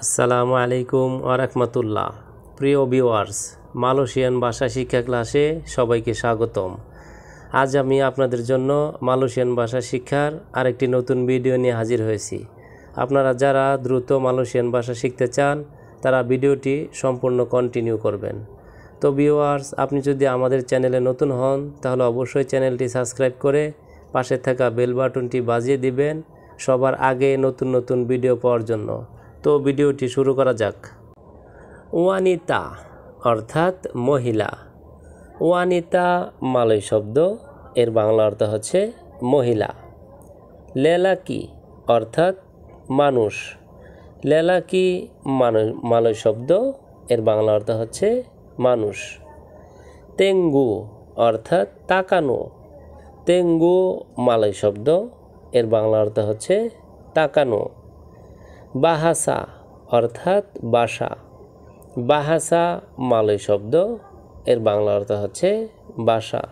আসসালামু আলাইকুম ওয়া রাহমাতুল্লাহ। প্রিয় ভিউয়ার্স, মালয়েশিয়ান ভাষা শিক্ষা ক্লাসে সবাইকে স্বাগতম। আজ আমি আপনাদের জন্য মালয়েশিয়ান ভাষা শিক্ষার আরেকটি নতুন ভিডিও নিয়ে হাজির হয়েছি। আপনারা যারা দ্রুত মালয়েশিয়ান ভাষা শিখতে চান তারা ভিডিওটি সম্পূর্ণ কন্টিনিউ করবেন। তো ভিউয়ার্স, আপনি যদি আমাদের চ্যানেলে নতুন হন তাহলে অবশ্যই চ্যানেলটি সাবস্ক্রাইব করে পাশে থাকা বেল বাটনটি বাজিয়ে দিবেন সবার আগে নতুন নতুন ভিডিও পাওয়ার জন্য। তো ভিডিওটি শুরু করা যাক। ওয়ানিতা অর্থাৎ মহিলা। ওয়ানিতা মালয় শব্দ, এর বাংলা অর্থ হচ্ছে মহিলা। লেলাকি অর্থাৎ মানুষ। লেলাকি মালয় শব্দ, এর বাংলা অর্থ হচ্ছে মানুষ। তেঙ্গু অর্থাৎ তাকানো। তেঙ্গু মালয় শব্দ, এর বাংলা অর্থ হচ্ছে তাকানো। বাহাসা অর্থাৎ ভাষা। বাহাসা মালয় শব্দ, এর বাংলা অর্থ হচ্ছে ভাষা।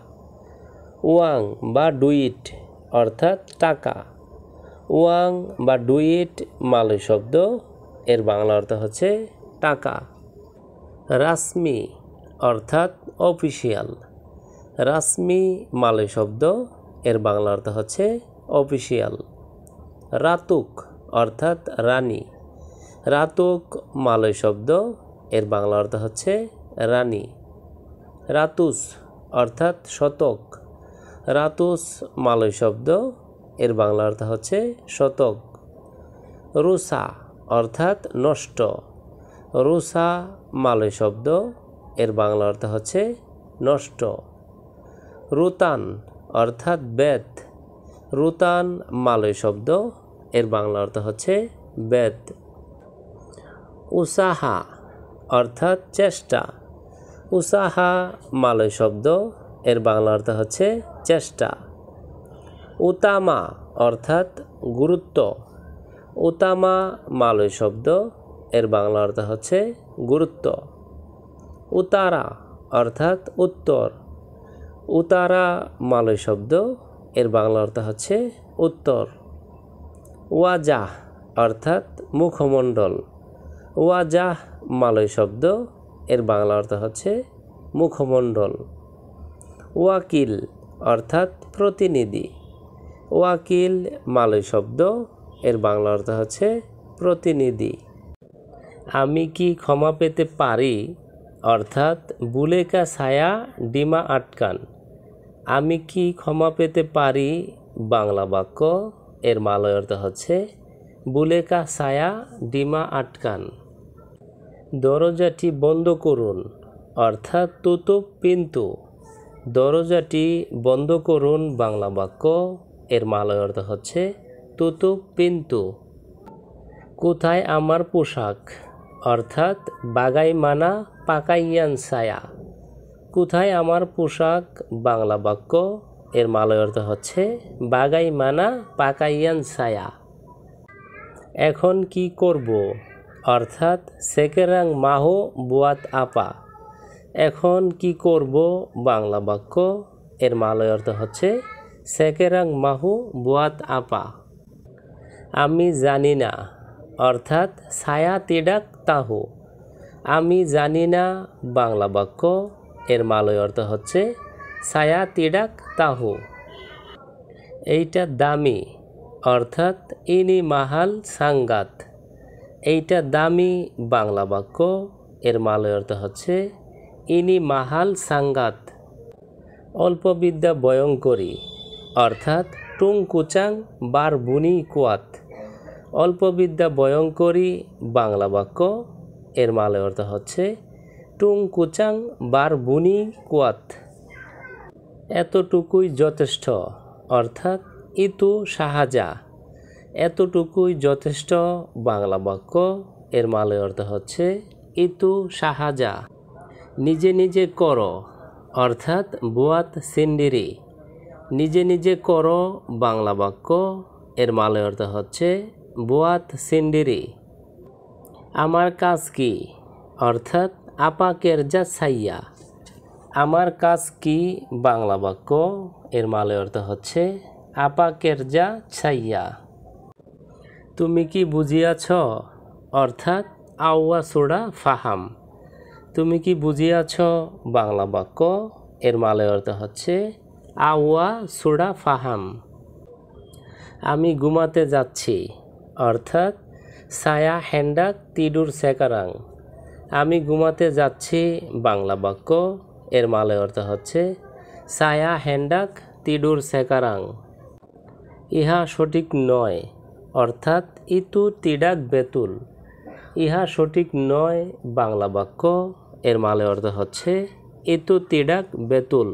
ওয়াং বা ডুইট অর্থাৎ টাকা। ওয়াং বা ডুইট মালয় শব্দ, এর বাংলা অর্থ হচ্ছে টাকা। রাসমি অর্থাৎ অফিসিয়াল। রাসমি মালয় শব্দ, এর বাংলা অর্থ হচ্ছে অফিসিয়াল। রাতুক অর্থাৎ রানী। রাতুক মালয় শব্দ, এর বাংলা অর্থ হচ্ছে রানী। রাতুস অর্থাৎ শতক। রাতুস মালয় শব্দ, এর বাংলা অর্থ হচ্ছে শতক। রুসা অর্থাৎ নষ্ট। রুসা মালয় শব্দ, এর বাংলা অর্থ হচ্ছে নষ্ট। রুতান অর্থাৎ বেদ। রুতান মালয় শব্দ, এর বাংলা অর্থ হচ্ছে বেদ। উসাহা অর্থাৎ চেষ্টা। উসাহা মালয় শব্দ, এর বাংলা অর্থ হচ্ছে চেষ্টা। উতামা অর্থাৎ গুরুত্ব। উতামা মালয় শব্দ, এর বাংলা অর্থ হচ্ছে গুরুত্ব। উতারা অর্থাৎ উত্তর। উতারা মালয় শব্দ, এর বাংলা অর্থ হচ্ছে উত্তর। ওয়াজাহ অর্থাৎ মুখমণ্ডল। ওয়াজাহ মালয় শব্দ, এর বাংলা অর্থ হচ্ছে মুখমণ্ডল। ওয়াকিল অর্থাৎ প্রতিনিধি। ওয়াকিল মালয় শব্দ, এর বাংলা অর্থ হচ্ছে প্রতিনিধি। আমি কি ক্ষমা পেতে পারি অর্থাৎ বুলেকা ছায়া ডিমা আটকান। আমি কি ক্ষমা পেতে পারি বাংলা বাক্য, এর মালয় অর্থ হচ্ছে বুলেকা ছায়া ডিমা আটকান। দরজাটি বন্ধ করুন অর্থাৎ তুতুপ পিন্তু। দরজাটি বন্ধ করুন বাংলা বাক্য, এর মালয় অর্থ হচ্ছে তুতুপ পিন্তু। কোথায় আমার পোশাক অর্থাৎ বাগাই মানা পাকাইয়ান ছায়া। কোথায় আমার পোশাক বাংলা বাক্য, এর মালয় অর্থ হচ্ছে বাগাই মানা পাকাইয়ান ছায়া। এখন কি করব অর্থাৎ সেকেরাং মাহো বুয়াত আপা। এখন কি করব বাংলা বাক্য, এর মালয় অর্থ হচ্ছে সেকেরাং মাহো বুয়াত আপা। আমি জানি না অর্থাৎ ছায়া তিডাক তাহু। আমি জানি না বাংলা বাক্য, এর মালয় অর্থ হচ্ছে ছায়া তিডাক তাহু। এইটা দামি অর্থাৎ ইনি মাহাল সাঙ্গাত। এইটা দামি বাংলা বাক্য, এর মালয় অর্থ হচ্ছে ইনি মাহাল সাঙ্গাত। অল্পবিদ্যা ভয়ঙ্করী অর্থাৎ টুং কুচাং বার বুনি কুয়াত। অল্পবিদ্যা ভয়ঙ্করী বাংলা বাক্য, এর মালয় অর্থ হচ্ছে টুং কুচাং বার বুনি কুয়াত। এতটুকুই যথেষ্ট অর্থাৎ ইতু সাহাযা। এতটুকুই যথেষ্ট বাংলা বাক্য, এর মালয় অর্থ হচ্ছে ইতু সাহাযা। নিজে নিজে করো অর্থাৎ বুয়াত সিন্ডিরি। নিজে নিজে করো বাংলা বাক্য, এর মালয় অর্থ হচ্ছে বুয়াত সিন্ডিরি। আমার কাজ কি অর্থাৎ আপা কেরজা ছাইয়া। আমার কাজ কি বাংলা বাক্য, এর মালয় অর্থ হচ্ছে আপা কেরজা ছাইয়া। তুমি কি বুঝিয়াছ অর্থাৎ আউয়া সুরা ফাহাম। তুমি কি বুঝিয়াছ বাংলা বাক্য, এর মালয় অর্থ হচ্ছে আউয়া সুরা ফাহাম। আমি ঘুমাতে যাচ্ছি, অর্থাৎ সায়া হেন্ডাক তিডুর সেকারাং। আমি ঘুমাতে যাচ্ছি বাংলা বাক্য, এর মালয় অর্থ হচ্ছে সায়া হেন্ডাক তিডুর সেকারাং। ইহা সঠিক নয়, অর্থাৎ ইতু তিডাক বেতুল। ইহা সঠিক নয় বাংলা বাক্য, এর মালয় অর্থ হচ্ছে ইতু তিডাক বেতুল।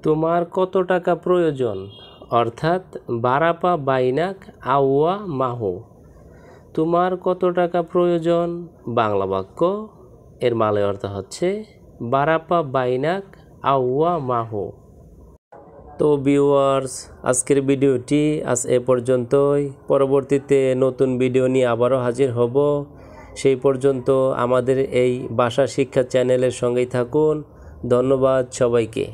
তোমার কত টাকা প্রয়োজন, অর্থাৎ বারাপা বাইনাক আউয়া মাহু। তোমার কত টাকা প্রয়োজন বাংলা বাক্য, এর মালয় অর্থ হচ্ছে বারাপা বাইনাক আউয়া মাহু। তো ভিউয়ার্স, আজকের ভিডিওটি আজ এ পর্যন্তই। পরবর্তীতে নতুন ভিডিও নিয়ে আবারও হাজির হব। সেই পর্যন্ত আমাদের এই ভাষা শিক্ষা চ্যানেলের সঙ্গেই থাকুন। ধন্যবাদ সবাইকে।